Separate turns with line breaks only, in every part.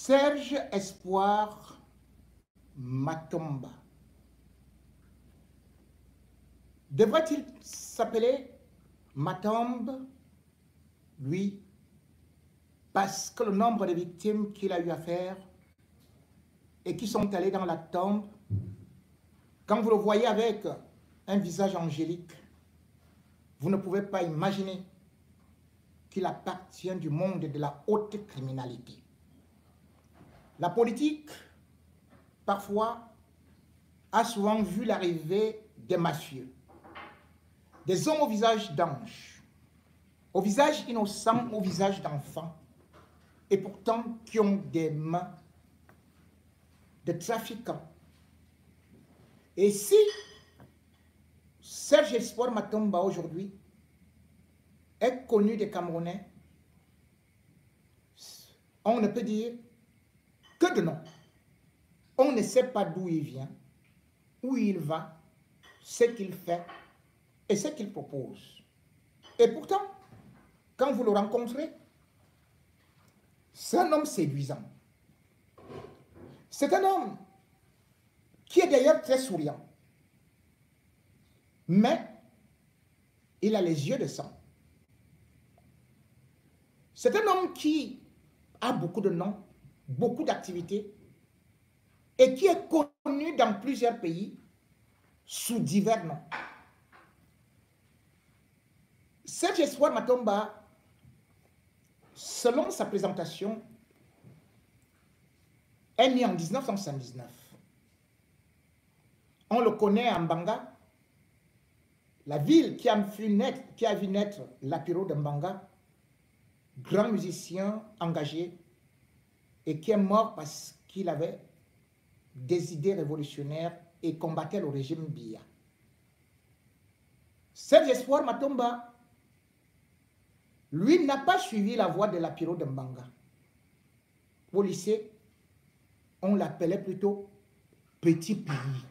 Serge Espoir Matomba. Devrait-il s'appeler Matomba? Oui, parce que le nombre de victimes qu'il a eu à faire et qui sont allées dans la tombe, quand vous le voyez avec un visage angélique, vous ne pouvez pas imaginer qu'il appartient du monde de la haute criminalité. La politique, parfois, a souvent vu l'arrivée des mafieux, des hommes au visage d'ange, au visage innocent, au visage d'enfant, et pourtant qui ont des mains de trafiquants. Et si Serge Espoir Matomba aujourd'hui est connu des Camerounais, on ne peut dire que de nom. On ne sait pas d'où il vient, où il va, ce qu'il fait et ce qu'il propose. Et pourtant, quand vous le rencontrez, c'est un homme séduisant. C'est un homme qui est d'ailleurs très souriant. Mais il a les yeux de sang. C'est un homme qui a beaucoup de noms, beaucoup d'activités et qui est connu dans plusieurs pays sous divers noms. Serge Espoir Matomba, selon sa présentation, est né en 1979. On le connaît à Mbanga, la ville qui a vu naître Lapiro de Mbanga, grand musicien engagé et qui est mort parce qu'il avait des idées révolutionnaires et combattait le régime Biya. Serge Espoir Matomba, lui, n'a pas suivi la voie de Lapiro de Mbanga. Au lycée, on l'appelait plutôt Petit Pays.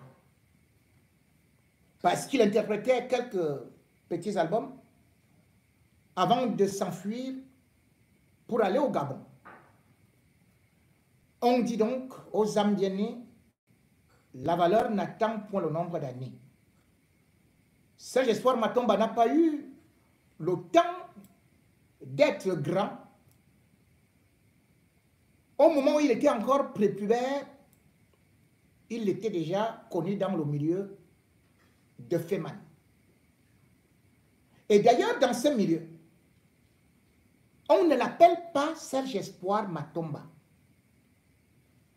Parce qu'il interprétait quelques petits albums avant de s'enfuir pour aller au Gabon. On dit donc aux Zambienais, la valeur n'attend point le nombre d'années. Serge Espoir Matomba n'a pas eu le temps d'être grand. Au moment où il était encore prépubère, il était déjà connu dans le milieu de Féman. Et d'ailleurs, dans ce milieu, on ne l'appelle pas Serge Espoir Matomba.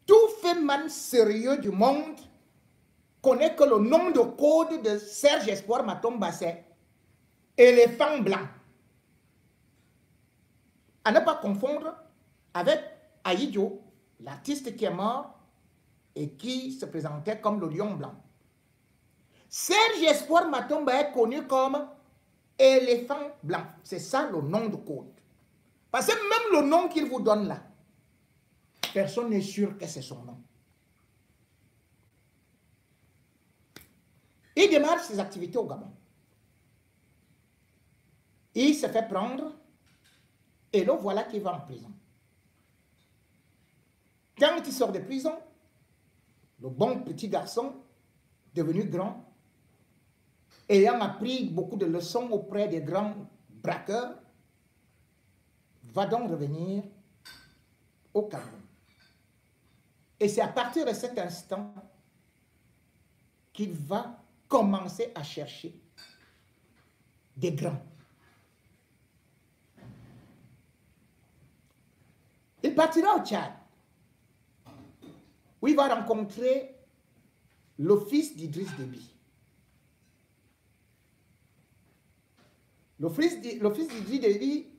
Tout Féman sérieux du monde connaît que le nom de code de Serge Espoir Matomba, c'est Éléphant Blanc. À ne pas confondre avec Aïdjo, l'artiste qui est mort et qui se présentait comme le lion blanc. Serge Espoir Matomba est connu comme Éléphant Blanc. C'est ça le nom de code. Parce que même le nom qu'il vous donne là, personne n'est sûr que c'est son nom. Il démarre ses activités au Gabon. Il se fait prendre et le voilà qui va en prison. Quand il sort de prison, le bon petit garçon, devenu grand, ayant appris beaucoup de leçons auprès des grands braqueurs, va donc revenir au Cameroun. Et c'est à partir de cet instant qu'il va commencer à chercher des grands. Il partira au Tchad, où il va rencontrer le fils d'Idriss Déby. Le fils d'Idriss Déby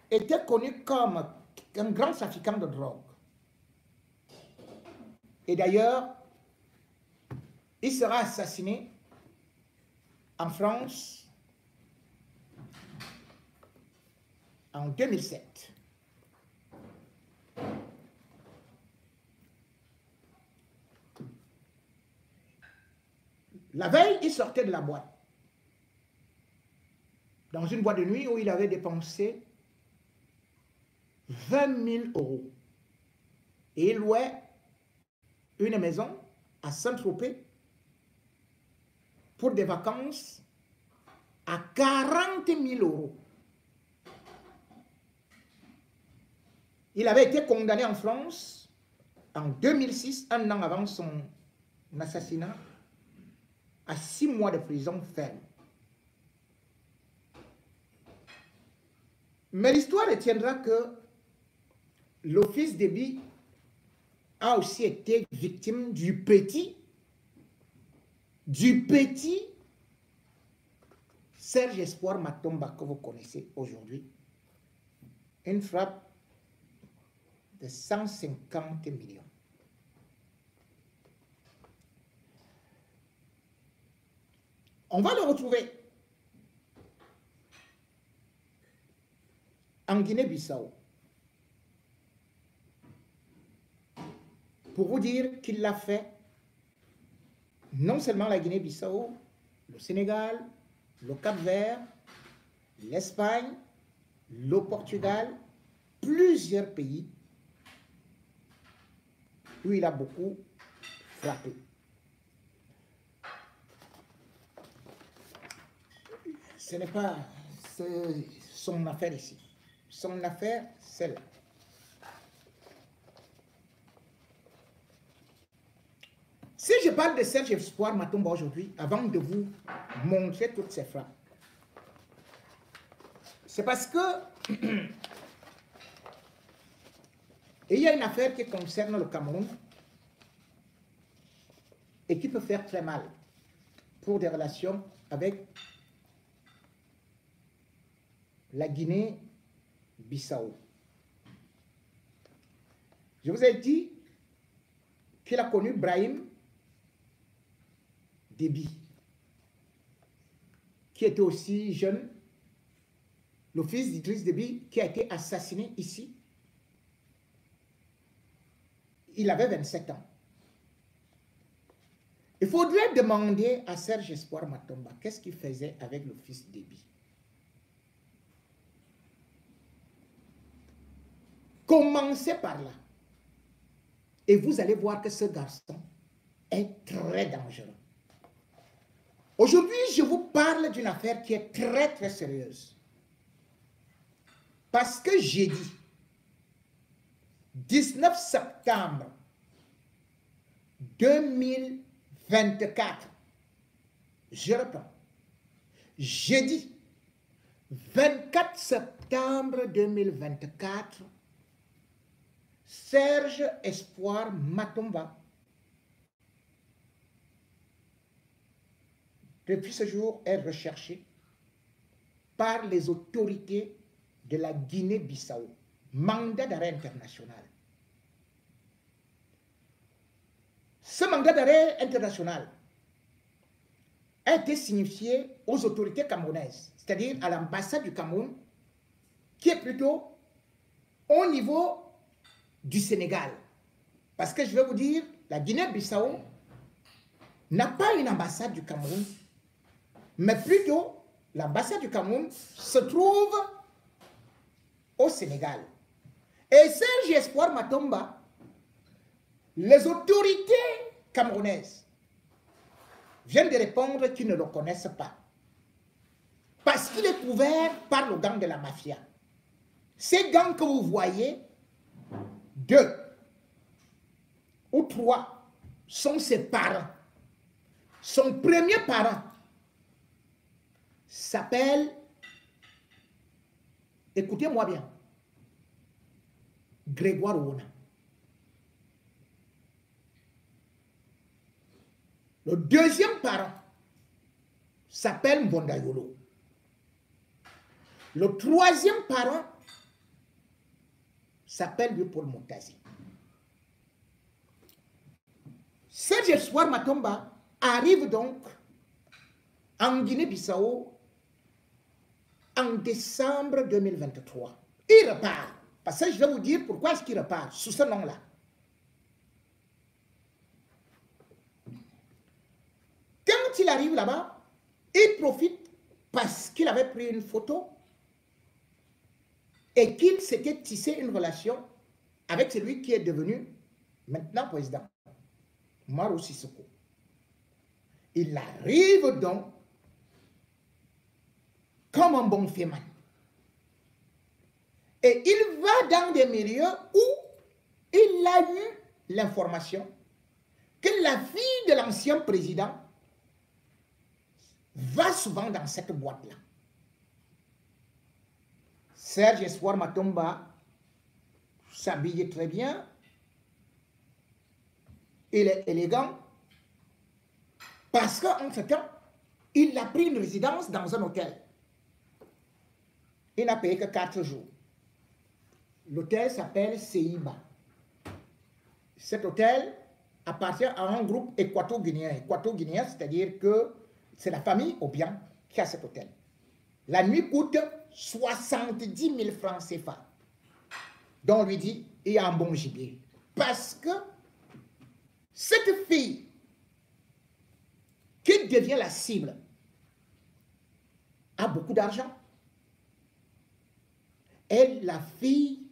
était connu comme un grand trafiquant de drogue. Et d'ailleurs, il sera assassiné en France en 2007. La veille, il sortait de la boîte. Dans une boîte de nuit où il avait dépensé 20 000 euros. Et il louait une maison à Saint-Tropez pour des vacances à 40 000 euros. Il avait été condamné en France en 2006, un an avant son assassinat, à 6 mois de prison ferme. Mais l'histoire retiendra que l'Office Déby a aussi été victime du petit Serge Espoir Matomba que vous connaissez aujourd'hui. Une frappe de 150 millions. On va le retrouver en Guinée-Bissau pour vous dire qu'il l'a fait non seulement la Guinée-Bissau, le Sénégal, le Cap-Vert, l'Espagne, le Portugal, plusieurs pays où il a beaucoup frappé. Ce n'est pas son affaire ici. Son affaire, c'est là. Si je parle de Serge Espoir Matomba aujourd'hui, avant de vous montrer toutes ces frappes, c'est parce que il y a une affaire qui concerne le Cameroun et qui peut faire très mal pour des relations avec la Guinée-Bissau. Je vous ai dit qu'il a connu Brahim Déby, qui était aussi jeune, le fils d'Idriss Déby, qui a été assassiné ici. Il avait 27 ans. Il faudrait demander à Serge Espoir Matomba qu'est-ce qu'il faisait avec le fils Déby. Commencez par là. Et vous allez voir que ce garçon est très dangereux. Aujourd'hui, je vous parle d'une affaire qui est très, très sérieuse. Parce que jeudi 19 septembre 2024, je reprends, jeudi 24 septembre 2024, Serge Espoir Matomba, depuis ce jour, est recherché par les autorités de la Guinée-Bissau. Mandat d'arrêt international. Ce mandat d'arrêt international a été signifié aux autorités camerounaises, c'est-à-dire à l'ambassade du Cameroun, qui est plutôt au niveau du Sénégal. Parce que je vais vous dire, la Guinée-Bissau n'a pas une ambassade du Cameroun, mais plutôt l'ambassade du Cameroun se trouve au Sénégal. Et Serge Espoir Matomba, les autorités camerounaises viennent de répondre qu'ils ne le connaissent pas. Parce qu'il est couvert par le gang de la mafia. Ces gangs que vous voyez, 2 ou 3 sont ses parents. Son premier parent s'appelle, écoutez-moi bien, Grégoire Ouona. Le deuxième parent s'appelle Mbondayolo. Le troisième parent s'appelle Paul Montazi. Serge Espoir Matomba arrive donc en Guinée-Bissau en décembre 2023. Il repart. Parce que je vais vous dire pourquoi est-ce qu'il repart sous ce nom-là. Quand il arrive là-bas, il profite parce qu'il avait pris une photo et qu'il s'était tissé une relation avec celui qui est devenu maintenant président, Umaru Sissoco. Il arrive donc comme un bon féman. Et il va dans des milieux où il a eu l'information que la fille de l'ancien président va souvent dans cette boîte-là. Serge Espoir Matomba s'habille très bien, il est élégant, parce qu'en ce temps, il a pris une résidence dans un hôtel. Il n'a payé que 4 jours. L'hôtel s'appelle Seiba. Cet hôtel appartient à un groupe équato-guinéen. Équato-guinéen, c'est-à-dire que c'est la famille Obiang qui a cet hôtel. La nuit coûte 70 000 francs CFA. Donc on lui dit, il y a un bon gibier. Parce que cette fille qui devient la cible a beaucoup d'argent. Elle est la fille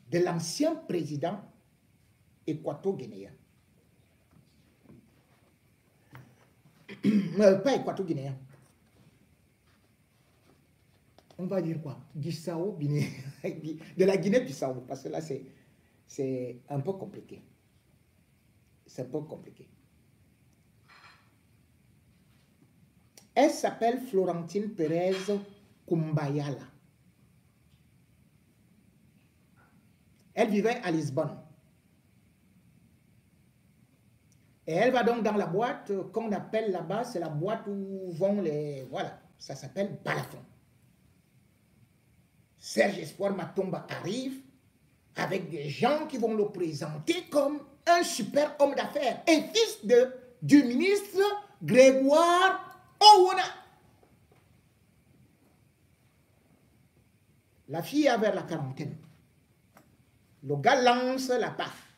de l'ancien président équato-guinéen. Pas équato-guinéen. On va dire quoi? Bissau, de la Guinée-Bissau, parce que là, c'est un peu compliqué. C'est un peu compliqué. Elle s'appelle Florentine Pérez Kumbayala. Elle vivait à Lisbonne. Et elle va donc dans la boîte qu'on appelle là-bas, c'est la boîte où vont les... Voilà, ça s'appelle Balafon. Serge Espoir Matomba arrive avec des gens qui vont le présenter comme un super homme d'affaires et fils du ministre Grégoire Owona. La fille a vers la quarantaine. Le gars lance la paf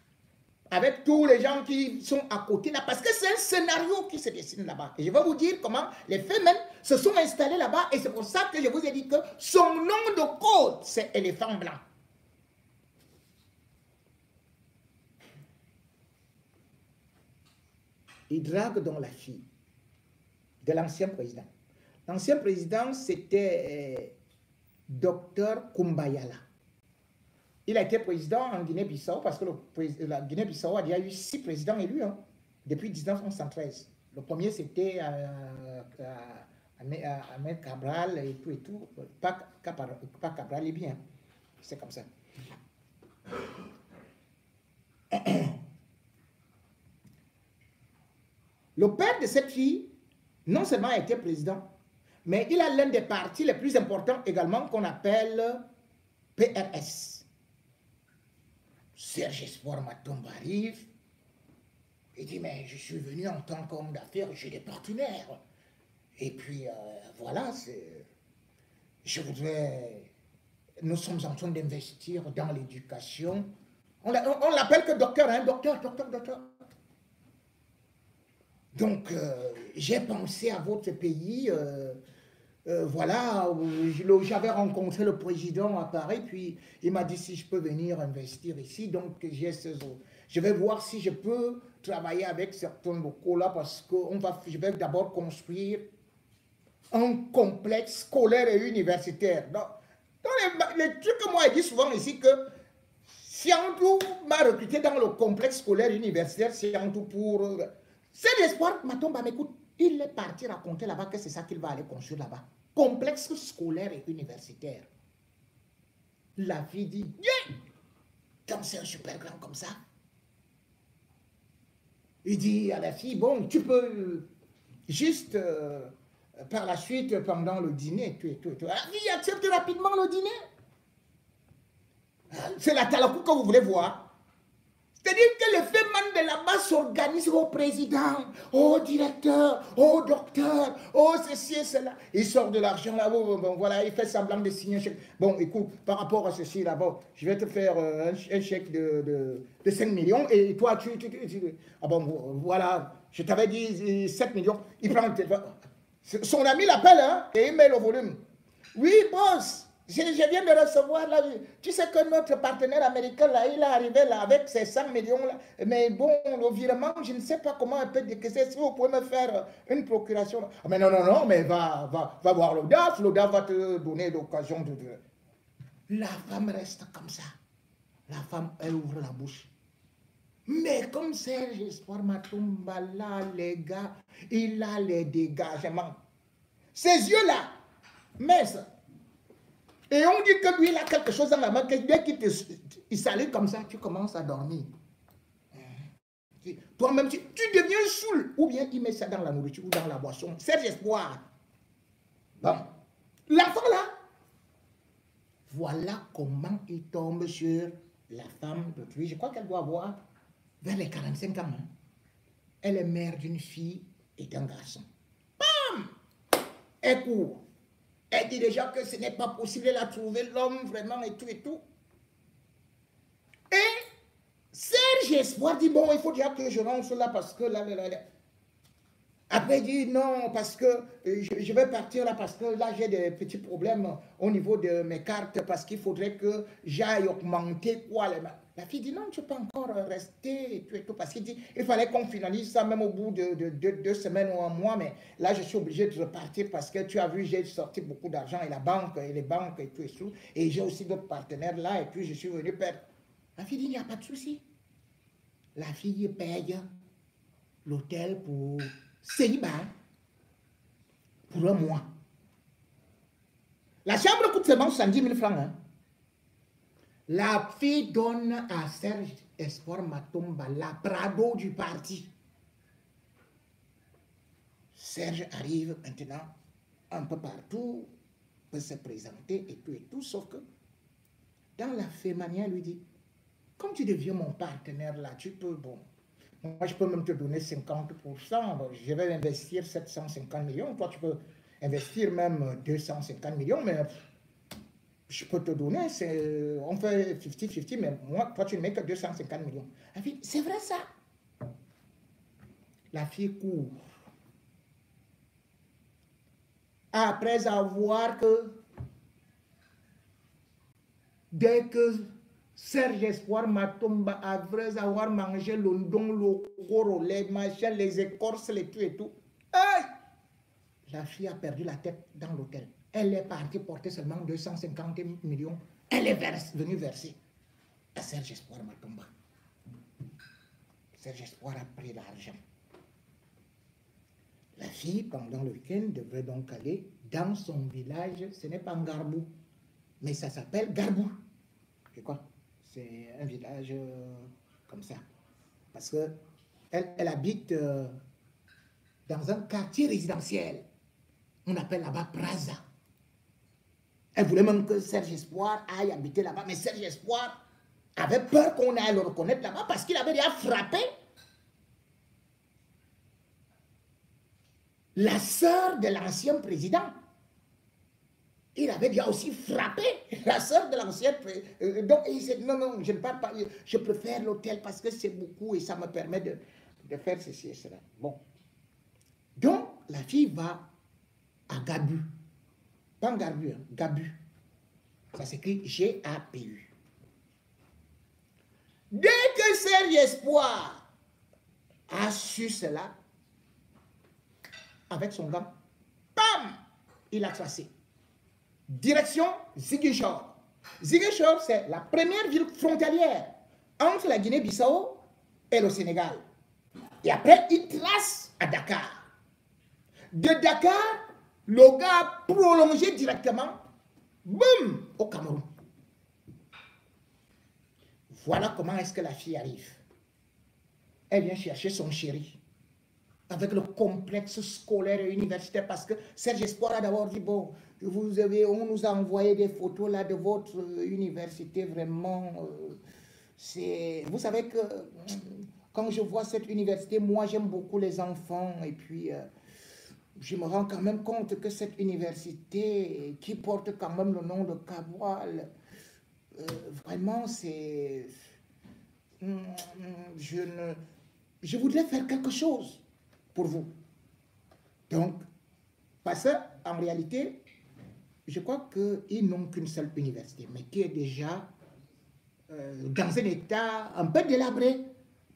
avec tous les gens qui sont à côté là, parce que c'est un scénario qui se dessine là-bas. Et je vais vous dire comment les femmes se sont installés là-bas, et c'est pour ça que je vous ai dit que son nom de code, c'est éléphant blanc. Il drague donc la fille de l'ancien président. L'ancien président, c'était Dr Kumbayala. Il a été président en Guinée-Bissau parce que la Guinée-Bissau a déjà eu 6 présidents élus depuis 1973. Le premier, c'était Ahmed Cabral et tout. Pas Cabral, est bien. C'est comme ça. Le père de cette fille, non seulement a été président, mais il a l'un des partis les plus importants également qu'on appelle PRS. Serge Espoir Matomba arrive. Il dit, mais je suis venu en tant qu'homme d'affaires, j'ai des partenaires. Et puis, voilà, je voudrais... Nous sommes en train d'investir dans l'éducation. On l'appelle que docteur, hein, docteur. Donc, j'ai pensé à votre pays. Voilà, j'avais rencontré le président à Paris, puis il m'a dit si je peux venir investir ici. Donc, je vais voir si je peux travailler avec certains locaux là, parce que je vais d'abord construire un complexe scolaire et universitaire. Donc les trucs que moi je dis souvent ici, que Siantou m'a recruté dans le complexe scolaire et universitaire, Siantou pour... C'est l'espoir, Matomba m'écoute. Il est parti raconter là-bas que c'est ça qu'il va aller construire là-bas. Complexe scolaire et universitaire. La fille dit, yeah! Comme c'est un super grand comme ça. Il dit à la fille, bon, tu peux juste par la suite, pendant le dîner, La fille accepte rapidement le dîner. C'est la talakou que vous voulez voir. C'est-à-dire que les femmes de là-bas s'organisent au président, au directeur, au docteur, au ceci et cela. Il sort de l'argent là, bon, voilà, il fait semblant de signer un chèque. Bon, écoute, par rapport à ceci là-bas, je vais te faire un chèque de 5 millions et toi, ah bon, voilà, je t'avais dit 7 millions. Il prend le téléphone. Son ami l'appelle, hein, et il met le volume. Oui, boss, Je viens de recevoir, là, tu sais que notre partenaire américain, là, il est arrivé là avec ses 100 millions, là, mais bon, le virement, je ne sais pas comment on peut décaisser, si vous pouvez me faire une procuration. Ah, mais non, non, non, mais va voir l'audace va te donner l'occasion de... La femme reste comme ça. La femme, elle ouvre la bouche. Mais comme Serge Espoir Matomba, là, les gars, il a les dégagements. Ces yeux-là, mais ça. Et on dit que lui, il a quelque chose dans la main, que dès qu'il s'allume comme ça, tu commences à dormir. Toi-même, tu deviens saoul. Ou bien il met ça dans la nourriture ou dans la boisson. Serge Espoir. Bon. L'enfant là, voilà comment il tombe sur la femme d'autrui. Je crois qu'elle doit avoir vers les 45 ans. Hein. Elle est mère d'une fille et d'un garçon. Bam! Elle court. Elle dit déjà que ce n'est pas possible, elle a trouvé l'homme vraiment et tout et tout. Et Serge Espoir dit, bon, il faut déjà que je rentre là parce que là. Après, il dit, non, parce que je vais partir là parce que là, j'ai des petits problèmes au niveau de mes cartes parce qu'il faudrait que j'aille augmenter quoi. La fille dit, non, tu peux encore rester et tout et tout. Parce qu'il dit, il fallait qu'on finalise ça même au bout de 2 semaines ou un mois. Mais là, je suis obligé de repartir parce que tu as vu, j'ai sorti beaucoup d'argent et la banque et les banques et tout et tout. Et j'ai aussi d'autres partenaires là et puis je suis venu perdre. La fille dit, il n'y a pas de souci. La fille paye l'hôtel pour 6 balles pour un mois. La chambre coûte seulement 70 000 francs. Hein. La fille donne à Serge Espoir Matomba la Prado du parti. Serge arrive maintenant un peu partout, peut se présenter et tout, sauf que dans la fémania, lui dit, comme tu deviens mon partenaire là, tu peux, bon, moi je peux même te donner 50%, bon, je vais investir 750 millions, toi tu peux investir même 250 millions, mais je peux te donner, on fait 50-50, mais moi, toi, tu ne mets que 250 millions. La fille, c'est vrai ça. La fille court. Après avoir que, dès que Serge Espoir Matomba, après avoir mangé le don, le goro, les machins, les écorces, les tout et tout, aïe, la fille a perdu la tête dans l'hôtel. Elle est partie porter seulement 250 millions. Elle est venue verser à Serge Espoir Matomba. Serge Espoir a pris l'argent. La fille, pendant le week-end, devrait donc aller dans son village. Ce n'est pas Ngarbou, mais ça s'appelle Garbou. C'est quoi? C'est un village comme ça. Parce qu'elle habite dans un quartier résidentiel. On appelle là-bas Praza. Elle voulait même que Serge Espoir aille habiter là-bas. Mais Serge Espoir avait peur qu'on aille le reconnaître là-bas parce qu'il avait déjà frappé la sœur de l'ancien président. Il avait déjà aussi frappé la sœur de l'ancien président. Donc il s'est dit, non, non, je ne parle pas, je préfère l'hôtel parce que c'est beaucoup et ça me permet de faire ceci et cela. Bon. Donc la fille va à Gabu. Pas Garbu, hein, Gabu. Ça s'écrit G-A-P-U. Dès que Serge Espoir a su cela, avec son gant, bam, il a tracé. Direction Ziguinchor. Ziguinchor, c'est la première ville frontalière entre la Guinée-Bissau et le Sénégal. Et après, il trace à Dakar. De Dakar, le gars a prolongé directement, boum, au Cameroun. Voilà comment est-ce que la fille arrive. Elle vient chercher son chéri. Avec le complexe scolaire et universitaire, parce que Serge Espoir a d'abord dit, bon, on nous a envoyé des photos là de votre université, vraiment, vous savez que quand je vois cette université, moi j'aime beaucoup les enfants, et puis je me rends quand même compte que cette université, qui porte quand même le nom de Kaboual, vraiment c'est... Je voudrais faire quelque chose pour vous. Donc, parce qu'en réalité, je crois qu'ils n'ont qu'une seule université, mais qui est déjà dans un état un peu délabré.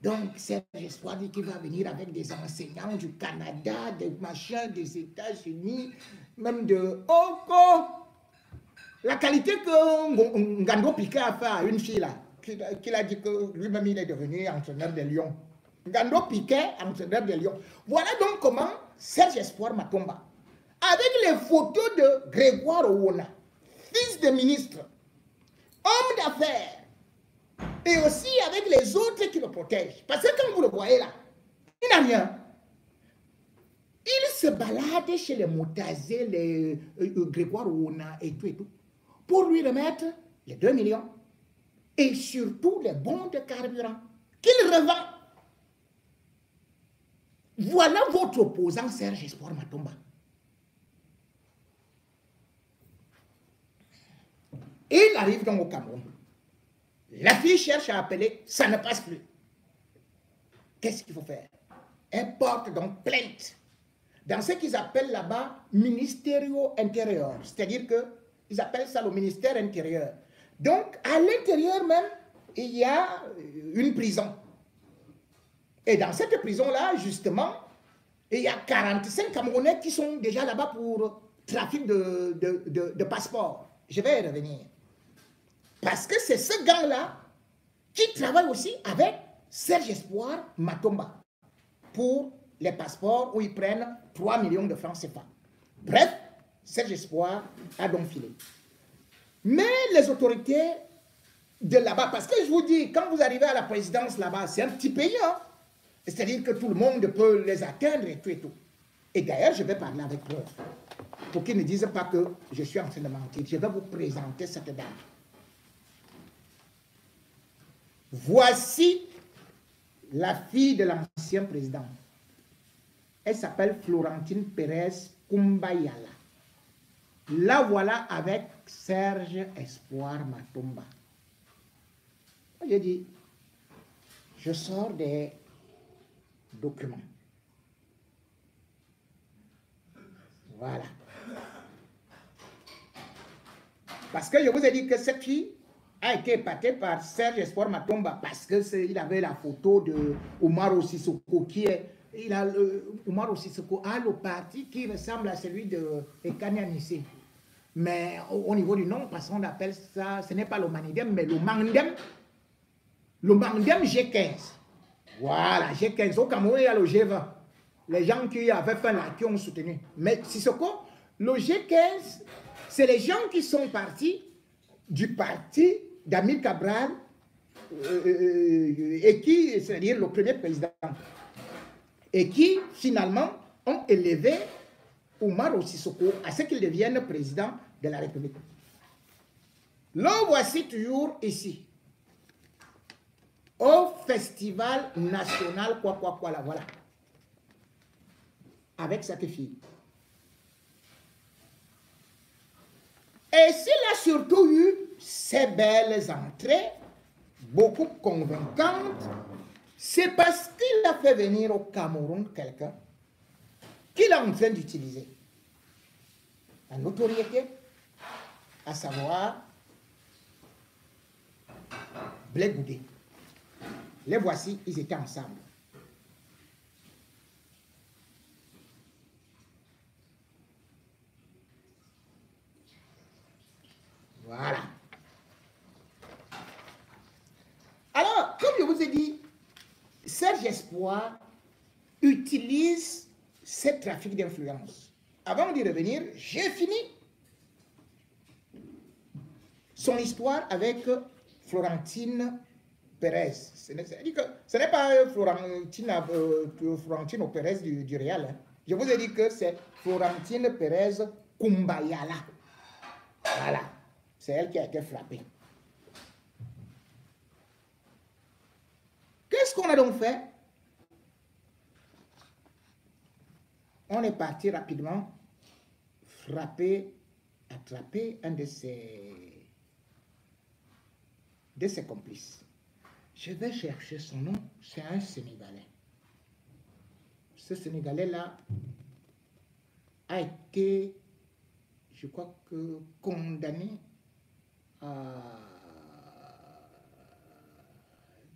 Donc, Serge Espoir dit qu'il va venir avec des enseignants du Canada, des machins des États-Unis, même de Oko. La qualité que Ngando Piquet a fait à une fille là, qu'il a dit que lui-même il est devenu entraîneur des Lions. Ngando Piquet, entraîneur des Lions. Voilà donc comment Serge Espoir Matomba, avec les photos de Grégoire Ouona, fils de ministre, homme d'affaires, et aussi avec les autres qui le protègent. Parce que quand vous le voyez là, il n'a rien. Il se balade chez les Moutazé, les Grégoire Ouona et tout, pour lui remettre les 2 millions et surtout les bons de carburant qu'il revend. Voilà votre opposant Serge Espoir Matomba. Il arrive donc au Cameroun. La fille cherche à appeler, ça ne passe plus. Qu'est-ce qu'il faut faire? Elle porte donc plainte dans ce qu'ils appellent là-bas ministériau intérieur. C'est-à-dire qu'ils appellent ça le ministère intérieur. Donc, à l'intérieur même, il y a une prison. Et dans cette prison-là, justement, il y a 45 Camerounais qui sont déjà là-bas pour trafic de passeports. Je vais y revenir. Parce que c'est ce gang-là qui travaille aussi avec Serge Espoir Matomba pour les passeports où ils prennent 3 millions de francs CFA. Bref, Serge Espoir a donc filé. Mais les autorités de là-bas, parce que je vous dis, quand vous arrivez à la présidence là-bas, c'est un petit pays, hein? C'est-à-dire que tout le monde peut les atteindre et tout et tout. Et d'ailleurs, je vais parler avec eux, pour qu'ils ne disent pas que je suis en train de mentir. Je vais vous présenter cette dame. Voici la fille de l'ancien président. Elle s'appelle Florentine Pérez Kumbayala. La voilà avec Serge Espoir Matomba. J'ai dit, je sors des documents. Voilà. Parce que je vous ai dit que cette fille a été épatée par Serge Espoir Matomba parce qu'il avait la photo de Oumaro Sissoko qui est... Oumaro Sissoko a le parti qui ressemble à celui de Ekania Nissé. Mais au niveau du nom, parce qu'on appelle ça, ce n'est pas le Manidem, mais le Mandem. Le Mandem G15. Voilà, G15. Au Cameroun, il y a le G20. Les gens qui avaient fait là, qui ont soutenu. Mais Sissoko, le G15, c'est les gens qui sont partis du parti d'Amir Cabral et qui, c'est-à-dire le premier président, et qui finalement ont élevé Oumaro Sissoko à ce qu'il devienne président de la République. Le voici toujours ici, au Festival national, là, voilà, avec cette fille. Et s'il a surtout eu ces belles entrées, beaucoup convaincantes, c'est parce qu'il a fait venir au Cameroun quelqu'un qu'il est en train d'utiliser. La notoriété, à savoir Blé Goudé. Les voici, ils étaient ensemble. Voilà. Alors, comme je vous ai dit, Serge Espoir utilise ce trafic d'influence. Avant d'y revenir, j'ai fini son histoire avec Florentine Pérez. Ce n'est pas Florentine Pérez du Real. Hein. Je vous ai dit que c'est Florentine Pérez Kumbayala. Voilà. C'est elle qui a été frappée. Qu'est-ce qu'on a donc fait? On est parti rapidement frapper, attraper un de ses complices. Je vais chercher son nom, c'est un Sénégalais. Ce Sénégalais-là a été, je crois que condamné à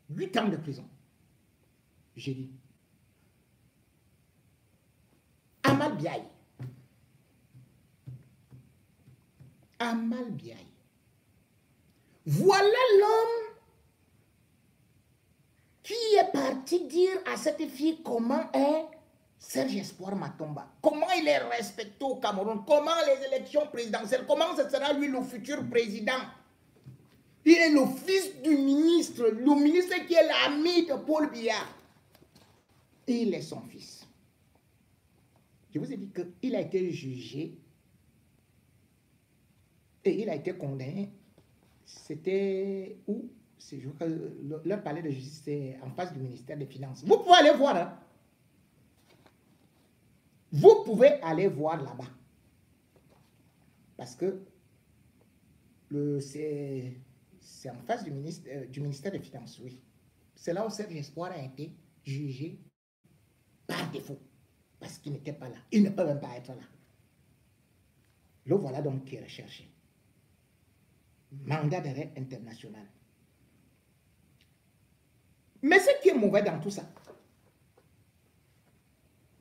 8 ans de prison. J'ai dit. Amal Biaye. Amal Biaye. Voilà l'homme qui est parti dire à cette fille comment est Serge Espoir Matomba. Comment il est respecté au Cameroun. Comment les élections présidentielles. Comment ce sera lui le futur président. Il est le fils du ministre. Le ministre qui est l'ami de Paul Biya. Et il est son fils. Je vous ai dit qu'il a été jugé et il a été condamné. C'était où? Leur palais de justice, c'est en face du ministère des Finances. Vous pouvez aller voir. Hein? Vous pouvez aller voir là-bas. Parce que c'est en face du ministère des Finances, oui. C'est là où Serge Espoir a été jugé par défaut. Parce qu'il n'était pas là. Il ne peut même pas être là. Le voilà donc qui est recherché. Mandat d'arrêt international. Mais ce qui est mauvais dans tout ça,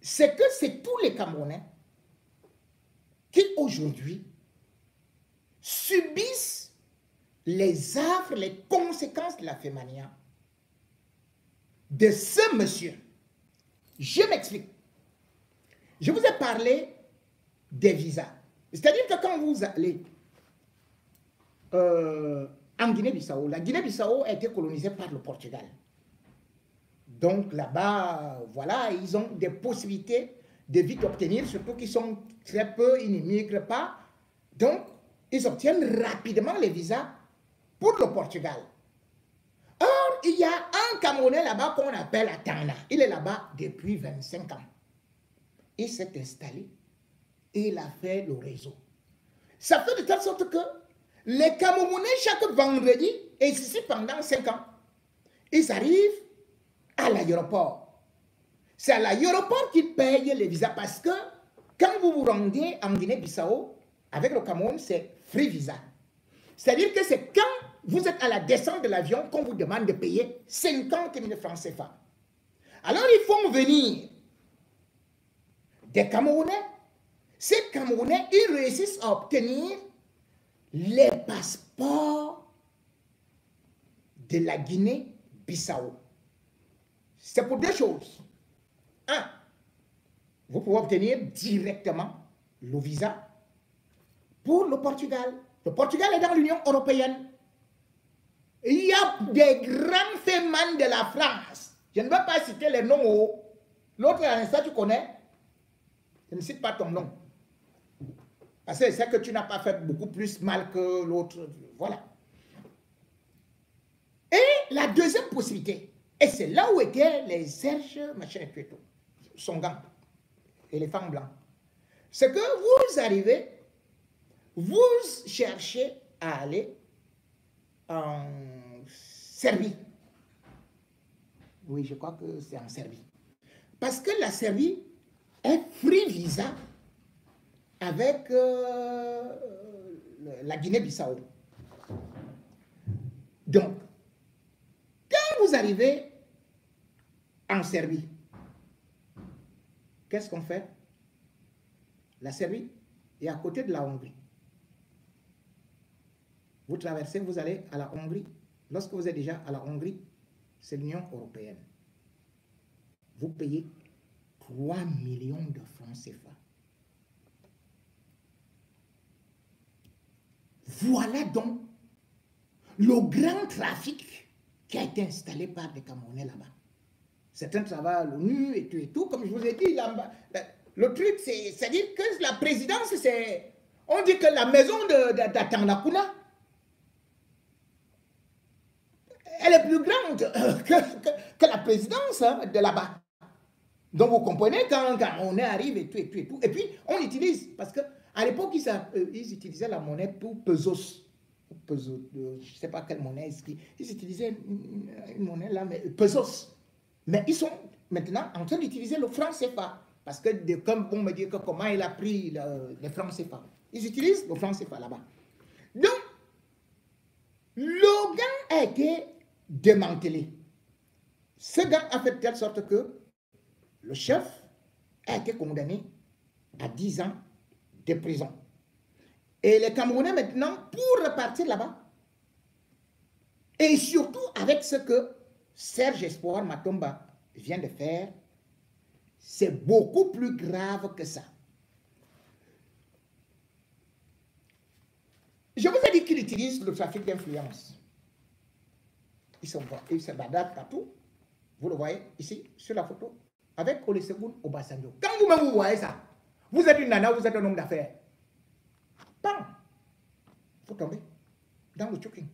c'est que c'est tous les Camerounais qui aujourd'hui subissent les affres, les conséquences de la Femania de ce monsieur. Je m'explique. Je vous ai parlé des visas. C'est-à-dire que quand vous allez en Guinée-Bissau, la Guinée-Bissau a été colonisée par le Portugal. Donc là-bas, voilà, ils ont des possibilités de vite obtenir, surtout qu'ils sont très peu, ils n'immigrent pas. Donc, ils obtiennent rapidement les visas pour le Portugal. Or, il y a un Camerounais là-bas qu'on appelle Atana. Il est là-bas depuis 25 ans. Il s'est installé et il a fait le réseau. Ça fait de telle sorte que les Camerounais, chaque vendredi, et ici pendant 5 ans, ils arrivent à l'aéroport. C'est à l'aéroport qu'ils payent les visas parce que quand vous vous rendez en Guinée-Bissau, avec le Cameroun, c'est free visa. C'est-à-dire que c'est quand vous êtes à la descente de l'avion qu'on vous demande de payer 50 000 francs CFA. Alors ils font venir des Camerounais. Ces Camerounais, ils réussissent à obtenir les passeports de la Guinée-Bissau. C'est pour 2 choses. 1, vous pouvez obtenir directement le visa pour le Portugal. Le Portugal est dans l'Union européenne. Il y a des grands fémans de la France. Je ne vais pas citer les noms. L'autre, ça tu connais. Je ne cite pas ton nom. Parce que c'est que tu n'as pas fait beaucoup plus mal que l'autre. Voilà. Et la deuxième possibilité, et c'est là où étaient les Serge, machin et tout, son gant, éléphant blanc, c'est que vous arrivez, vous cherchez à aller en Serbie. Oui, je crois que c'est en Serbie. Parce que la Serbie est free visa avec la Guinée-Bissau. Donc, quand vous arrivez en Serbie, qu'est-ce qu'on fait? La Serbie est à côté de la Hongrie. Vous traversez, vous allez à la Hongrie. Lorsque vous êtes déjà à la Hongrie, c'est l'Union européenne. Vous payez 3 millions de francs CFA. Voilà donc le grand trafic qui a été installé par des Camerounais là-bas. Certains travaillent à l'ONU et tout, comme je vous ai dit. Le truc, c'est-à-dire que la présidence, c'est... On dit que la maison d'Atanakuna, elle est plus grande que la présidence de là-bas. Donc vous comprenez quand on arrive et tout. Et puis on utilise, parce qu'à l'époque ils utilisaient la monnaie pour pesos. Je ne sais pas quelle monnaie. Ils utilisaient une monnaie là, mais pesos. Mais ils sont maintenant en train d'utiliser le franc CFA. Parce que comme on me dit que comment il a pris les francs CFA. Ils utilisent le franc CFA là-bas. Donc, le gang a été démantelé. Ce gang a fait de telle sorte que le chef a été condamné à 10 ans de prison. Et les Camerounais maintenant, pour repartir là-bas, et surtout avec ce que Serge Espoir Matomba vient de faire, c'est beaucoup plus grave que ça. Je vous ai dit qu'il utilise le trafic d'influence. Ils se baladent partout. Vous le voyez ici, sur la photo, avec Olusegun Obasanjo. Quand vous-même vous voyez ça, vous êtes une nana, vous êtes un homme d'affaires. Bam! Vous tombez dans le choking.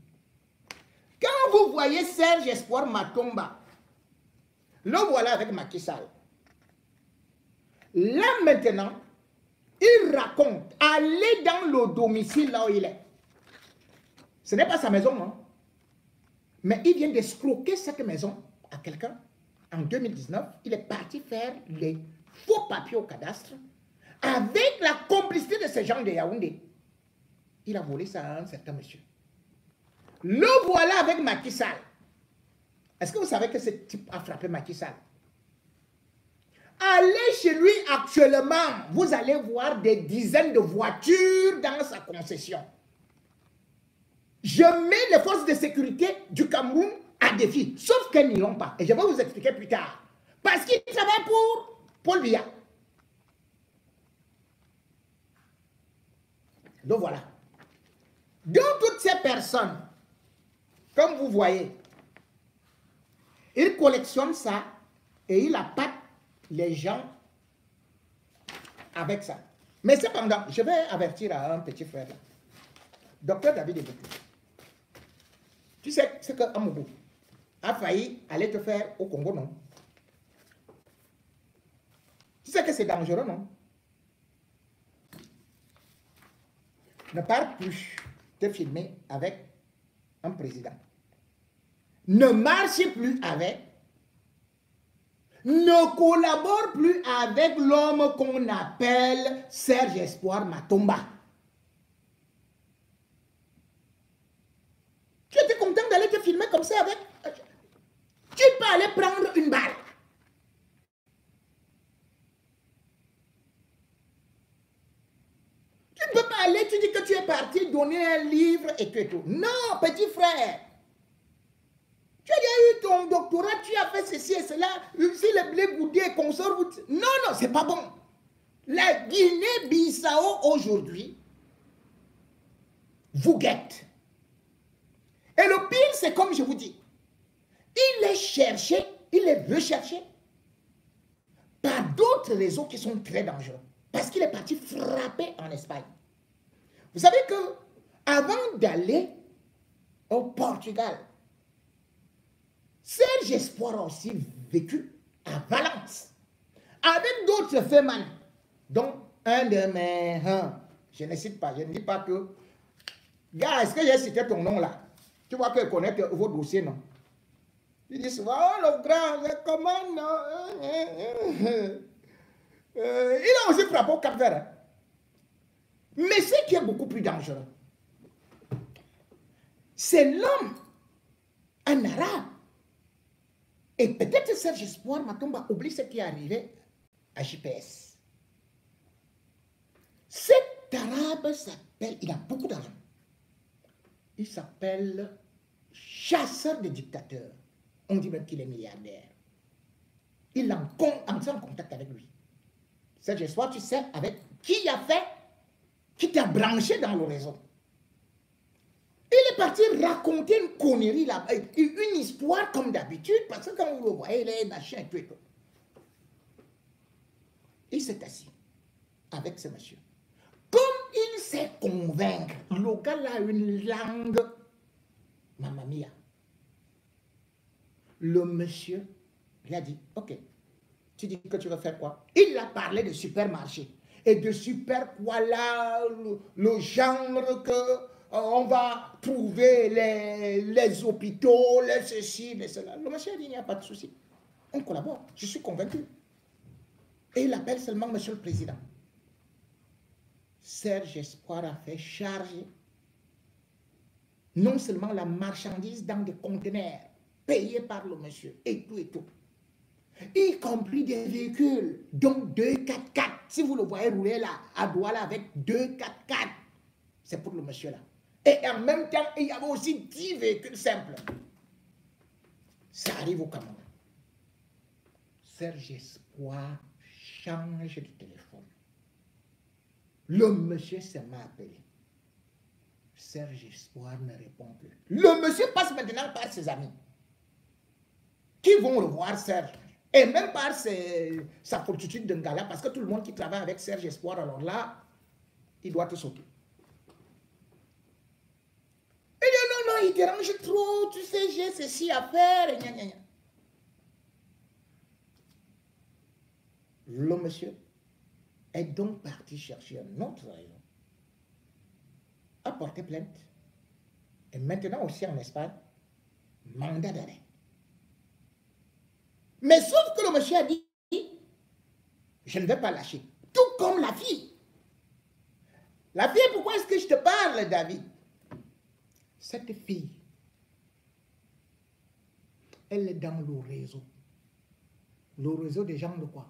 Quand vous voyez Serge Espoir Matomba, le voilà avec Macky Sall. Là maintenant, il raconte aller dans le domicile là où il est. Ce n'est pas sa maison, non? Mais il vient d'escroquer cette maison à quelqu'un. En 2019, il est parti faire les faux papiers au cadastre avec la complicité de ces gens de Yaoundé. Il a volé ça à un certain monsieur. Le voilà avec Macky Sall. Est-ce que vous savez que ce type a frappé Macky Sall? Allez chez lui actuellement, vous allez voir des dizaines de voitures dans sa concession. Je mets les forces de sécurité du Cameroun à défi, sauf qu'elles n'y ont pas. Et je vais vous expliquer plus tard. Parce qu'ils travaillent pour Paul Biya. Donc voilà. Donc toutes ces personnes, comme vous voyez, ils collectionnent ça et ils appâtent les gens avec ça. Mais cependant, je vais avertir à un petit frère là. Docteur David Eboutou. Tu sais ce que Amougou a failli aller te faire au Congo, non? Tu sais que c'est dangereux, non? Ne pars plus te filmer avec un président. Ne marche plus avec. Ne collabore plus avec l'homme qu'on appelle Serge Espoir Matomba. Tu étais content d'aller te filmer comme ça avec... Tu peux aller prendre une balle. Tu ne peux pas aller, tu dis que tu es parti donner un livre et tout et tout. Non, petit frère. Tu as eu ton doctorat, tu as fait ceci et cela. Si le blé goudé consort... Non, non, c'est pas bon. La Guinée-Bissau aujourd'hui vous guette. Et le pire, c'est comme je vous dis, il est cherché, il est recherché par d'autres réseaux qui sont très dangereux. Parce qu'il est parti frapper en Espagne. Vous savez que avant d'aller au Portugal, Serge Espoir a aussi vécu à Valence avec d'autres femmes, dont un de mes... je ne cite pas, je ne dis pas que... Gars, est-ce que j'ai cité ton nom là? Tu vois qu'elle connaît vos dossiers, non? Il dit souvent, oh le grand, comment non? Il a aussi frappé au Cap-Vert. Hein? Mais ce qui est beaucoup plus dangereux, c'est l'homme, un arabe. Et peut-être Serge Espoir Matomba oublie ce qui est arrivé à JPS. Cet arabe s'appelle, il a beaucoup d'argent. Il s'appelle chasseur de dictateurs. On dit même qu'il est milliardaire. Il est en contact avec lui. Serge Espoir, tu sais avec qui a fait, qui t'a branché dans le réseau. Il est parti raconter une connerie là-bas, une histoire comme d'habitude, parce que quand vous le voyez, il est machin et tout et tout. Il s'est assis avec ce monsieur. Comme il sait convaincre, le gars a une langue, mamma mia. Le monsieur lui a dit, ok, tu dis que tu veux faire quoi? Il a parlé de supermarché. Et de super quoi là, le genre que on va trouver les hôpitaux, les ceci, les cela. Le monsieur a dit, il n'y a pas de souci. On collabore, je suis convaincu. Et il appelle seulement monsieur le président. Serge Espoir a fait charger non seulement la marchandise dans des conteneurs payés par le monsieur et tout, y compris des véhicules, donc 2 4x4. Si vous le voyez rouler là, à Douala avec 2 4x4, c'est pour le monsieur là. Et en même temps, il y avait aussi 10 véhicules simples. Ça arrive au Cameroun. Serge Espoir change de téléphone. Le monsieur m'a appelé. Serge Espoir ne répond plus. Le monsieur passe maintenant par ses amis qui vont revoir Serge. Et même par sa fortitude de Ngala, parce que tout le monde qui travaille avec Serge Espoir, alors là, il doit te sauter. Il dit non, il dérange trop, tu sais, j'ai ceci à faire. Et gna, gna, gna. Le monsieur est donc parti chercher un autre rayon, a porté plainte. Et maintenant aussi en Espagne, mandat d'arrêt. Mais sauf que le monsieur a dit, je ne vais pas lâcher. Tout comme la fille. La fille, pourquoi est-ce que je te parle, David? Cette fille, elle est dans le réseau. Le réseau des gens de quoi?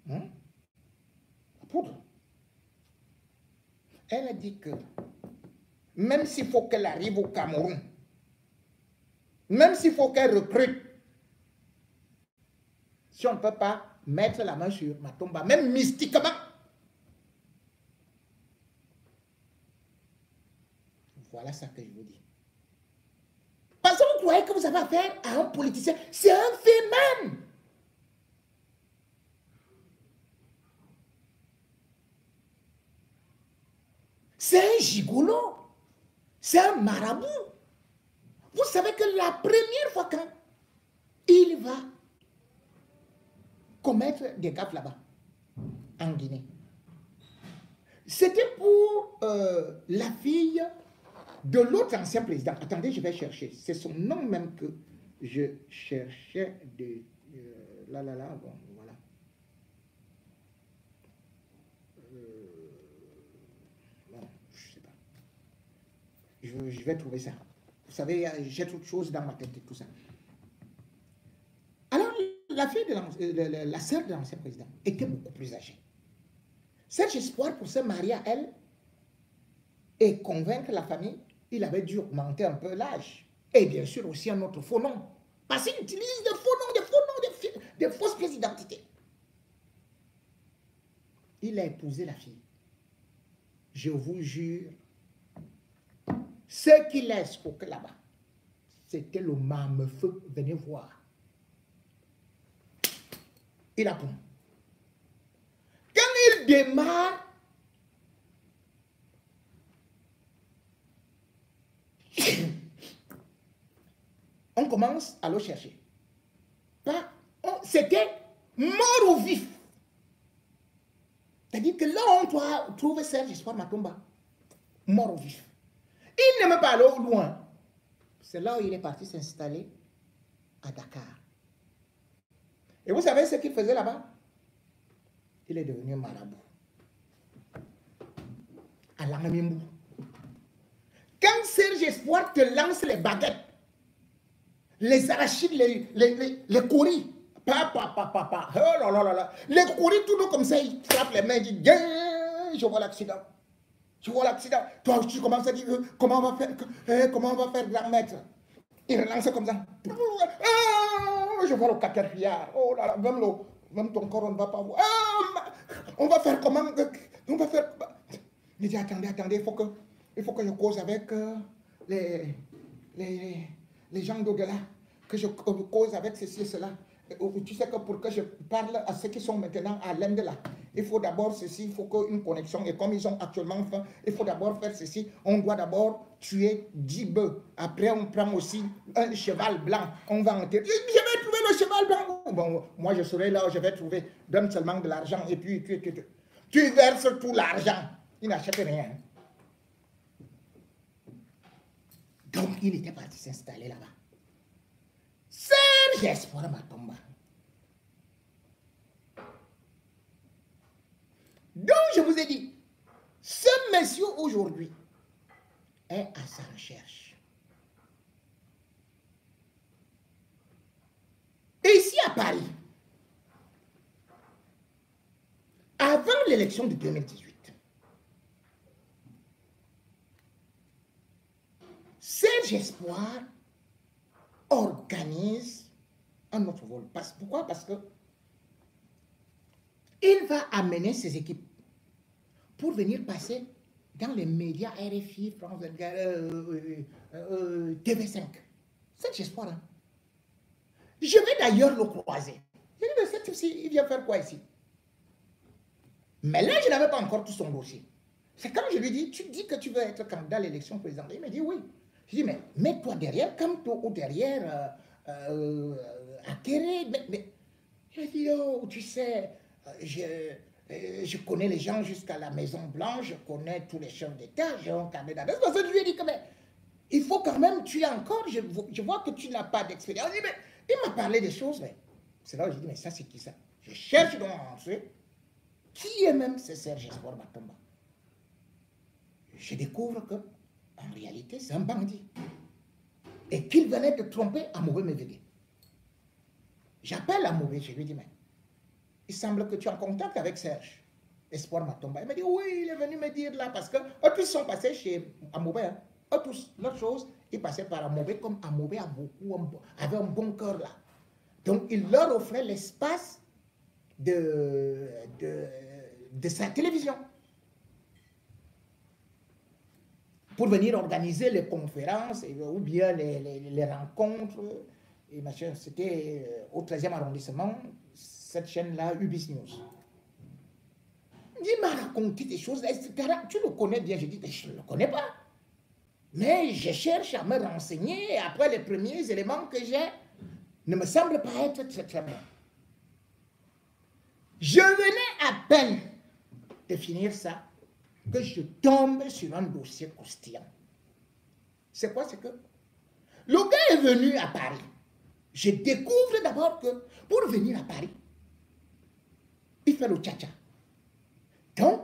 La poudre. Elle a dit que même s'il faut qu'elle arrive au Cameroun, même s'il faut qu'elle recrute, si on ne peut pas mettre la main sur Matomba, même mystiquement, voilà ça que je vous dis. Parce que vous croyez que vous avez affaire à un politicien, c'est un fait même. C'est un gigolo. C'est un marabout. Vous savez que la première fois quand il va commettre des gaffes là-bas, en Guinée, c'était pour la fille de l'autre ancien président. Attendez, je vais chercher. C'est son nom même que je cherchais de... bon, voilà. Bon, je sais pas. Je vais trouver ça. Vous savez, j'ai toute chose dans ma tête et tout ça. Alors, la fille de la sœur de l'ancien président était beaucoup plus âgée. Serge Espoir, pour se marier à elle et convaincre la famille, il avait dû augmenter un peu l'âge. Et bien sûr aussi un autre faux nom. Parce qu'il utilise des faux noms, des fausses pièces d'identité. Il a épousé la fille. Je vous jure, ce qu'il a escroqué là-bas, c'était le marme-feu. Venez voir. Il a pris. Quand il démarre, on commence à le chercher. C'était mort ou vif. C'est-à-dire que là, on doit trouver Serge Espoir Matomba. Mort ou vif. Il n'aimait pas aller au loin. C'est là où il est parti s'installer à Dakar. Et vous savez ce qu'il faisait là-bas? Il est devenu marabout. À Langamimbu. Quand Serge Espoir te lance les baguettes, les arachides, les couris, oh là là là, les couris tout le comme ça, il frappe les mains, il dit, je vois l'accident. Tu vois l'accident. Toi, tu commences à dire, comment on va faire grand maître? Il relance comme ça. Je vois le caterpillar. Oh là là, même ton corps, on ne va pas voir. On va faire comment? On va faire... Il dit, attendez, il faut que je cause avec les gens d'au-delà, que je cause avec ceci et cela. Tu sais que pour que je parle à ceux qui sont maintenant à l'Inde là, il faut d'abord ceci, il faut qu'une connexion, et comme ils ont actuellement faim, il faut d'abord faire ceci, on doit d'abord tuer 10 bœufs, après on prend aussi un cheval blanc, on va enterrer, je vais trouver le cheval blanc, bon, moi je serai là, je vais trouver, donne seulement de l'argent, et puis tu verses tout l'argent, il n'achète rien. Donc il était parti s'installer là-bas. Serge Espoir Matomba. Donc vous ai dit, ce monsieur aujourd'hui est à sa recherche. Et ici à Paris, avant l'élection de 2018, Serge Espoir organise un autre vol. Pourquoi? Parce que il va amener ses équipes pour venir passer dans les médias RFI, France 24, TV5. Serge Espoir. Hein? Je vais d'ailleurs le croiser. Je dis, mais cet aussi, il vient faire quoi ici? Mais là, je n'avais pas encore tout son dossier. C'est comme je lui dis, tu dis que tu veux être candidat à l'élection présidentielle. Il m'a dit oui. Je dis, mais mets-toi derrière, comme-toi ou derrière Akere. Mais il m'a dit, oh, tu sais, je connais les gens jusqu'à la Maison Blanche, je connais tous les chefs d'État, j'ai un carnet d'adresse. Parce que je lui ai dit que, mais, il faut quand même, tu es encore, je vois que tu n'as pas d'expérience. Il m'a parlé des choses, mais c'est là où j'ai dit, mais ça, c'est qui ça? Je cherche donc à entrer. Qui est même ce Serge Espoir Matomba? Je découvre que, en réalité, c'est un bandit. Et qu'il venait de tromper Amoubé Mévégué. J'appelle Amoubé, je lui dis, mais il semble que tu es en contact avec Serge Espoir Matomba. Il m'a dit, oui, il est venu me dire là, parce que eux tous sont passés chez Amoubé. Hein. Eux tous, l'autre chose, ils passaient par Amoubé, comme Amoubé avait un bon cœur là. Donc, il leur offrait l'espace de sa télévision pour venir organiser les conférences ou bien les rencontres. C'était au 13e arrondissement, cette chaîne-là, Ubis News. Il m'a raconté des choses, etc. Tu le connais bien. Je dis, je ne le connais pas. Mais je cherche à me renseigner et après les premiers éléments que j'ai ne me semblent pas être très très bons. Je venais à peine de finir ça, que je tombe sur un dossier croustillant. C'est quoi? C'est que le gars est venu à Paris. Je découvre d'abord que pour venir à Paris, il fait le tcha-tcha. Donc,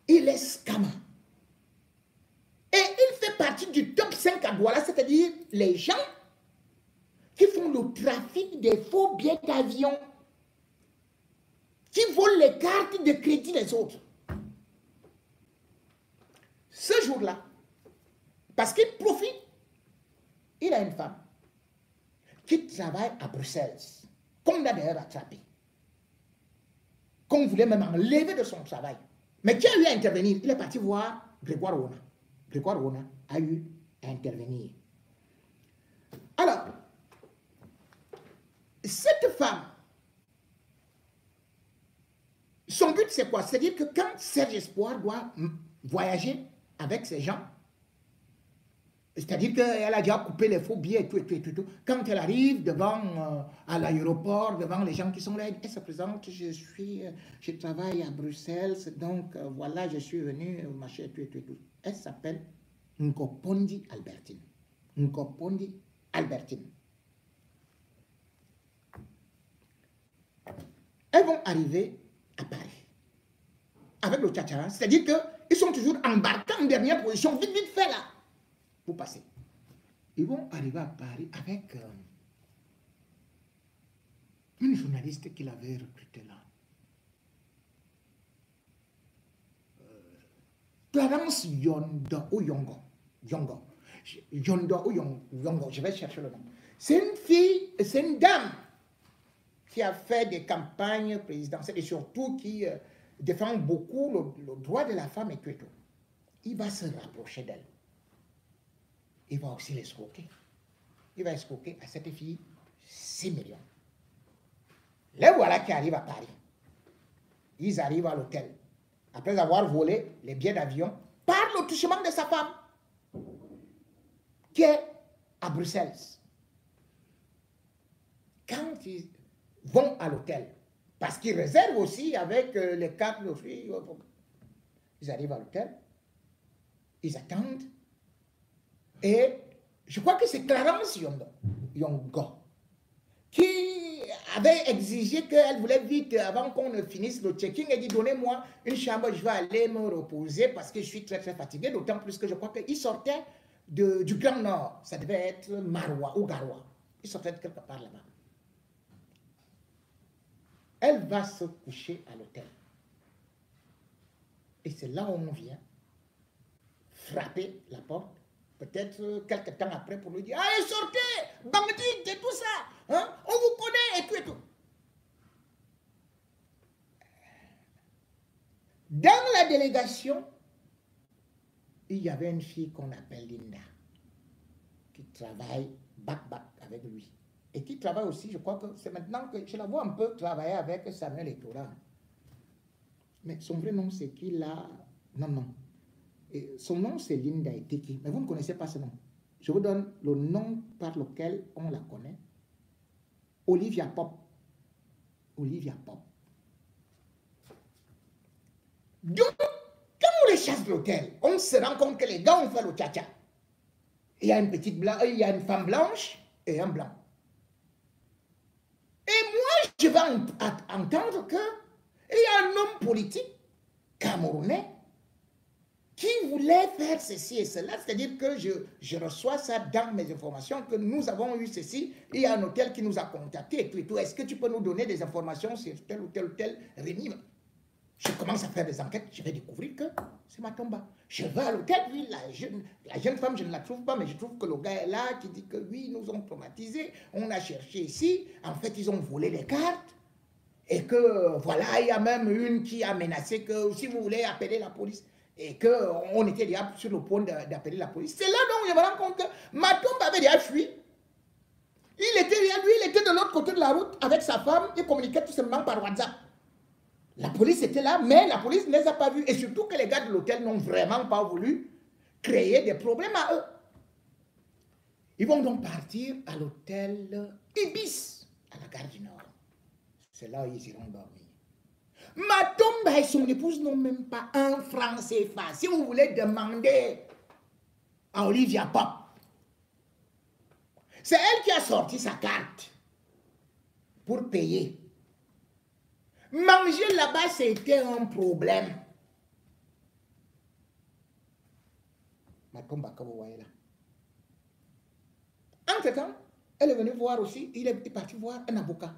il est scammer. Et il fait partie du top 5 à Douala, c'est-à-dire les gens qui font le trafic des faux billets d'avion, qui volent les cartes de crédit des autres. Ce jour-là, parce qu'il profite, il a une femme qui travaille à Bruxelles, qu'on a d'ailleurs attrapé, qu'on voulait même enlever de son travail, mais qui a eu à intervenir. Il est parti voir Grégoire Rona. Grégoire Rona a eu à intervenir. Alors, cette femme, son but c'est quoi? C'est-à-dire que quand Serge Espoir doit voyager avec ces gens, c'est-à-dire qu'elle a déjà coupé les faux billets et tout. Quand elle arrive devant, à l'aéroport, devant les gens qui sont là, elle se présente, je travaille à Bruxelles, donc voilà, je suis venue, machin, tout. Elle s'appelle Nkopondi Albertine. Nkopondi Albertine. Elles vont arriver à Paris avec le tchatcha, c'est-à-dire qu'ils sont toujours embarqués en dernière position, vite fait là, pour passer. Ils vont arriver à Paris avec une journaliste qu'il avait recrutée là. Clarence Yondo ou Yongo. Yondo ou Yongo, je vais chercher le nom. C'est une fille, c'est une dame qui a fait des campagnes présidentielles et surtout qui défend beaucoup le droit de la femme et tout. Il va se rapprocher d'elle. Il va aussi l'escroquer. Il va escroquer à cette fille 6 millions. Les voilà qui arrivent à Paris. Ils arrivent à l'hôtel. Après avoir volé les billets d'avion par le touchement de sa femme, qui est à Bruxelles. Quand ils vont à l'hôtel, parce qu'ils réservent aussi avec les cartes de fruits, ils arrivent à l'hôtel, ils attendent, et je crois que c'est Clarence Yongo qui avait exigé qu'elle voulait vite, avant qu'on ne finisse le checking, elle dit, donnez-moi une chambre, je vais aller me reposer parce que je suis très fatigué, d'autant plus que je crois qu'il sortait du Grand Nord. Ça devait être Maroua ou Garoua. Il sortait de quelque part là-bas. Elle va se coucher à l'hôtel. Et c'est là où on vient frapper la porte, peut-être quelque temps après, pour lui dire, allez, sortez, bandits et tout ça, hein? On vous connaît et tout et tout. Dans la délégation, il y avait une fille qu'on appelle Linda, qui travaille back avec lui. Et qui travaille aussi, je crois que c'est maintenant que je la vois un peu travailler avec Samuel Eto'o. Mais son vrai nom, c'est qui là? Non. Et son nom, c'est Linda Eteki. Mais vous ne connaissez pas ce nom. Je vous donne le nom par lequel on la connaît. Olivia Pop. Olivia Pop. Donc, quand on les chasse de l'hôtel, on se rend compte que les gars ont fait le tcha-tcha. Il y a une petite blanche, il y a une femme blanche et un blanc. Et moi, je vais entendre qu'il y a un homme politique camerounais qui voulait faire ceci et cela. C'est-à-dire que je reçois ça dans mes informations, que nous avons eu ceci, il y a un hôtel qui nous a contactés et tout et tout. Est-ce que tu peux nous donner des informations sur tel ou tel Rémi? Je commence à faire des enquêtes, je vais découvrir que c'est Matomba. Je vais à l'hôtel, oui, la jeune femme, je ne la trouve pas, mais je trouve que le gars est là, qui dit que oui, nous ont traumatisés, on a cherché ici, en fait, ils ont volé les cartes, et que, voilà, il y a même une qui a menacé que si vous voulez appeler la police, et qu'on était déjà sur le point d'appeler la police. C'est là donc je me rends compte que Matomba avait déjà fui. Il était de l'autre côté de la route avec sa femme, il communiquait tout simplement par WhatsApp. La police était là, mais la police ne les a pas vus. Et surtout que les gars de l'hôtel n'ont vraiment pas voulu créer des problèmes à eux. Ils vont donc partir à l'hôtel Ibis, à la gare du Nord. C'est là où ils iront dormir. Matomba et son épouse n'ont même pas un franc CFA. Si vous voulez demander à Olivia Pop, c'est elle qui a sorti sa carte pour payer. Manger là-bas, c'était un problème. Matomba, que vous voyez là. Entre-temps, elle est venue voir aussi, il est parti voir un avocat.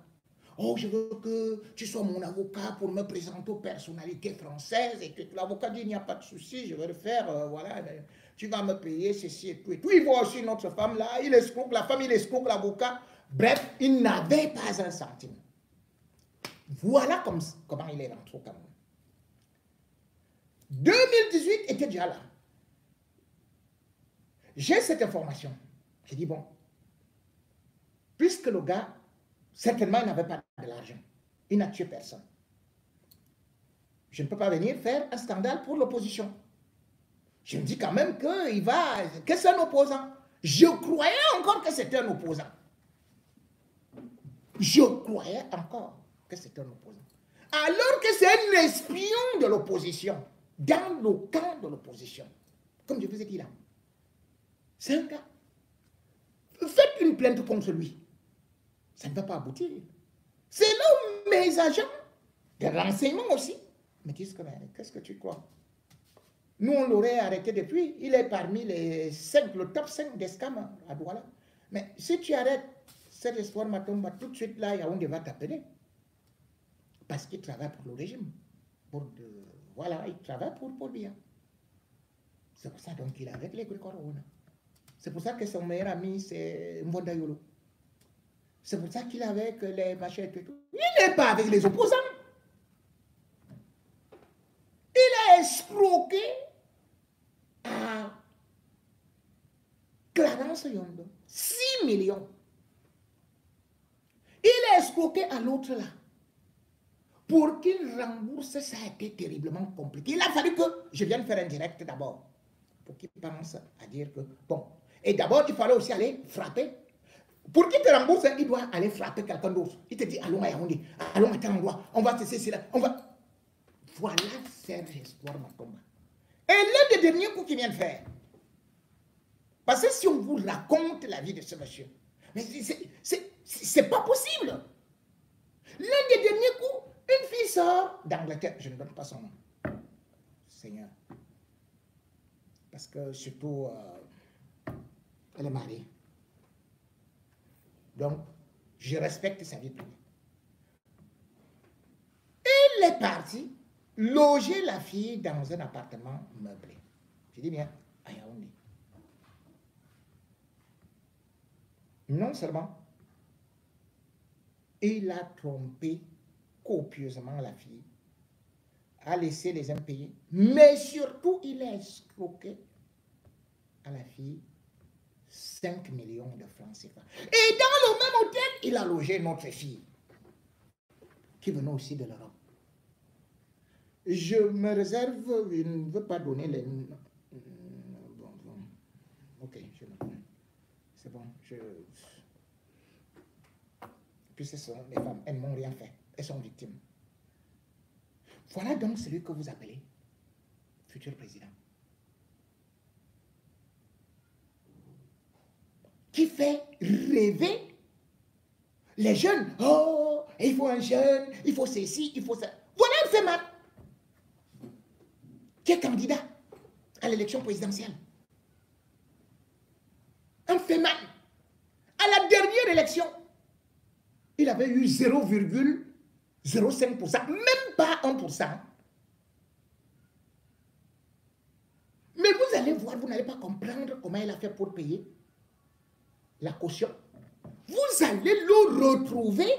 Oh, je veux que tu sois mon avocat pour me présenter aux personnalités françaises. Et que l'avocat dit, il n'y a pas de souci, je vais le faire, voilà, tu vas me payer ceci et tout. Et tout. Il voit aussi notre femme là, il escroque la femme, il escroque l'avocat. Bref, il n'avait pas un centime. Voilà comment il est rentré au Cameroun. 2018 était déjà là. J'ai cette information. J'ai dit, bon, puisque le gars, certainement, il n'avait pas de l'argent. Il n'a tué personne. Je ne peux pas venir faire un scandale pour l'opposition. Je me dis quand même que c'est un opposant. Je croyais encore que c'était un opposant. Je croyais encore que c'était un opposant. Alors que c'est un espion de l'opposition, dans le camp de l'opposition. Comme je vous ai dit là. C'est un gars. Faites une plainte contre lui. Ça ne va pas aboutir. C'est là où mes agents de renseignement aussi me disent que, qu'est-ce que tu crois? Nous, on l'aurait arrêté depuis. Il est parmi le top 5 des scams à Douala. Mais si tu arrêtes cette histoire Matomba, tout de suite là, Yaoundé va t'appeler. Parce qu'il travaille pour le régime. Voilà, il travaille pour bien. C'est pour ça donc qu'il est avec les Grégoire-Rona. C'est pour ça que son meilleur ami, c'est Mbonda Yolo. C'est pour ça qu'il est avec les machins et tout. Il n'est pas avec les opposants. Il a escroqué à Clarence Yondo 6 millions. Il a escroqué à l'autre là. Pour qu'il rembourse, ça a été terriblement compliqué. Il a fallu que je vienne faire un direct d'abord. Pour qu'il pense à dire que, bon. Et d'abord, il fallait aussi aller frapper. Pour qu'il te rembourse, il doit aller frapper quelqu'un d'autre. Il te dit, allons à Yaoundé, allons à tel endroit, on va te cesser là, on va... Voilà cette histoire Matomba. Et l'un des derniers coups qu'il vient de faire. Parce que si on vous raconte la vie de ce monsieur, mais c'est pas possible. L'un des derniers coups, une fille sort d'Angleterre. Je ne donne pas son nom. Seigneur. Parce que surtout, elle est mariée. Donc, je respecte sa vie privée. Il est parti loger la fille dans un appartement meublé. Je dis bien, à Yaoundé. Non seulement, il a trompé copieusement la fille, a laissé les impayés, mais surtout, il a escroqué à la fille 5 millions de francs CFA. Et dans le même hôtel, il a logé notre fille, qui venait aussi de l'Europe. Je me réserve, je ne veux pas donner les... Bon. Ok, c'est bon, Puis ce sont les femmes, elles n'ont rien fait, elles sont victimes. Voilà donc celui que vous appelez futur président. Qui fait rêver les jeunes. Oh, il faut un jeune, il faut ceci, il faut ça. Voilà un Feman qui est candidat à l'élection présidentielle. Un Feman. À la dernière élection, il avait eu 0,05%, même pas 1%. Mais vous allez voir, vous n'allez pas comprendre comment il a fait pour payer la caution. Vous allez le retrouver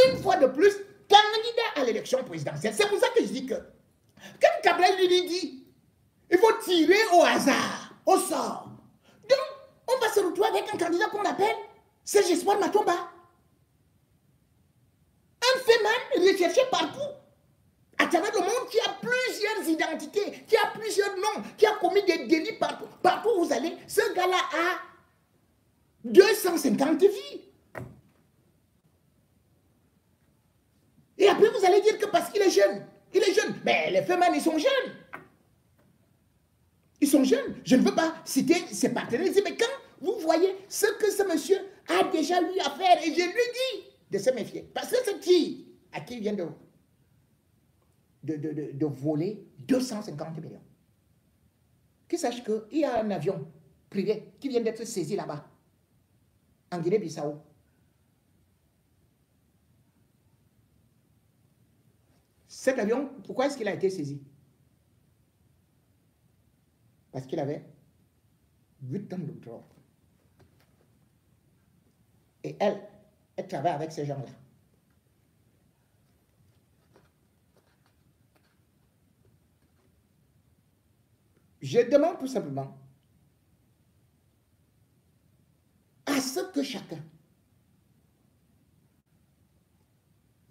une fois de plus candidat à l'élection présidentielle. C'est pour ça que je dis que quand Cabral lui dit il faut tirer au hasard, au sort. Donc, on va se retrouver avec un candidat qu'on appelle Serge Espoir Matomba. Un Feman recherché partout, à travers le monde, qui a plusieurs identités, qui a plusieurs noms, qui a commis des délits partout. Partout où vous allez, ce gars-là a 250 vies. Et après, vous allez dire que parce qu'il est jeune, il est jeune. Mais les Feman, ils sont jeunes. Ils sont jeunes. Je ne veux pas citer ses partenaires. Mais quand vous voyez ce que ce monsieur a déjà eu à faire, et je lui dis de se méfier. Parce que cette fille, à qui il vient de voler 250 millions, qu'il sache qu'il y a un avion privé qui vient d'être saisi là-bas, en Guinée-Bissau. Cet avion, pourquoi est-ce qu'il a été saisi? Parce qu'il avait 8 tonnes de drogue. Et elle travaille avec ces gens-là. Je demande tout simplement à ce que chacun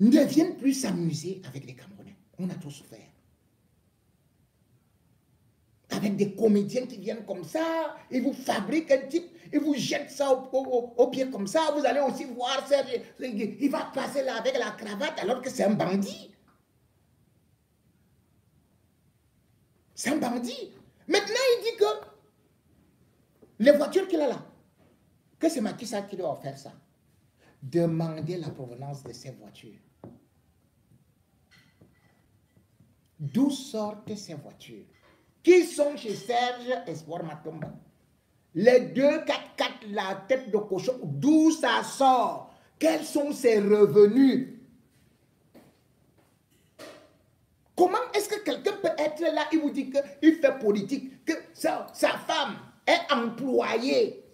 ne vienne plus s'amuser avec les Camerounais. On a trop souffert. Avec des comédiens qui viennent comme ça, ils vous fabriquent un type, ils vous jettent ça au pied comme ça, vous allez aussi voir, il va passer là avec la cravate alors que c'est un bandit. C'est un bandit. Maintenant, il dit que les voitures qu'il a là, que c'est Macky Sall qui doit faire ça. Demandez la provenance de ces voitures. D'où sortent ces voitures? Qui sont chez Serge Espoir Matomba? Les 2 4x4, la tête de cochon, d'où ça sort? Quels sont ses revenus? Comment est-ce que quelqu'un peut être là, il vous dit qu'il fait politique, que sa femme est employée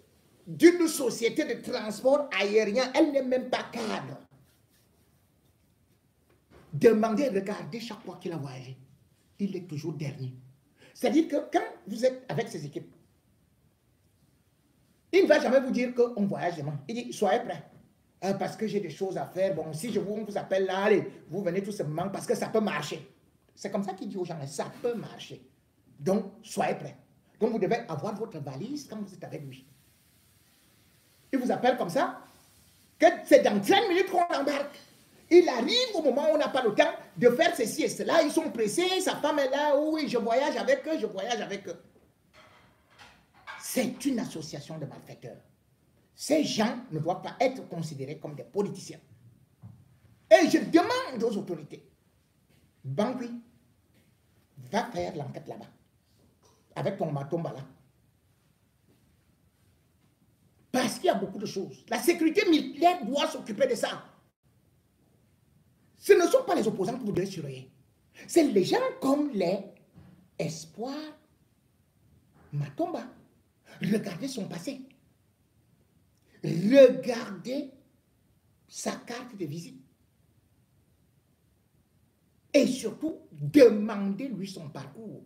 d'une société de transport aérien, elle n'est même pas cadre. Demandez, regardez chaque fois qu'il a voyagé, il est toujours dernier. C'est-à-dire que quand vous êtes avec ces équipes, il ne va jamais vous dire qu'on voyage demain. Il dit, soyez prêts. Parce que j'ai des choses à faire. Bon, si on vous appelle là, allez, vous venez tout simplement parce que ça peut marcher. C'est comme ça qu'il dit aux gens, ça peut marcher. Donc, soyez prêts. Donc, vous devez avoir votre valise quand vous êtes avec lui. Il vous appelle comme ça, que c'est dans 30 minutes qu'on embarque. Il arrive au moment où on n'a pas le temps de faire ceci et cela. Ils sont pressés, sa femme est là, oui, je voyage avec eux, je voyage avec eux. C'est une association de malfaiteurs. Ces gens ne doivent pas être considérés comme des politiciens. Et je demande aux autorités, Bangui, va faire l'enquête là-bas, avec ton Matomba là. Parce qu'il y a beaucoup de choses. La sécurité militaire doit s'occuper de ça. Ce ne sont pas les opposants que vous devez surveiller. C'est les gens comme les Espoirs Matomba. Regardez son passé. Regardez sa carte de visite. Et surtout, demandez-lui son parcours.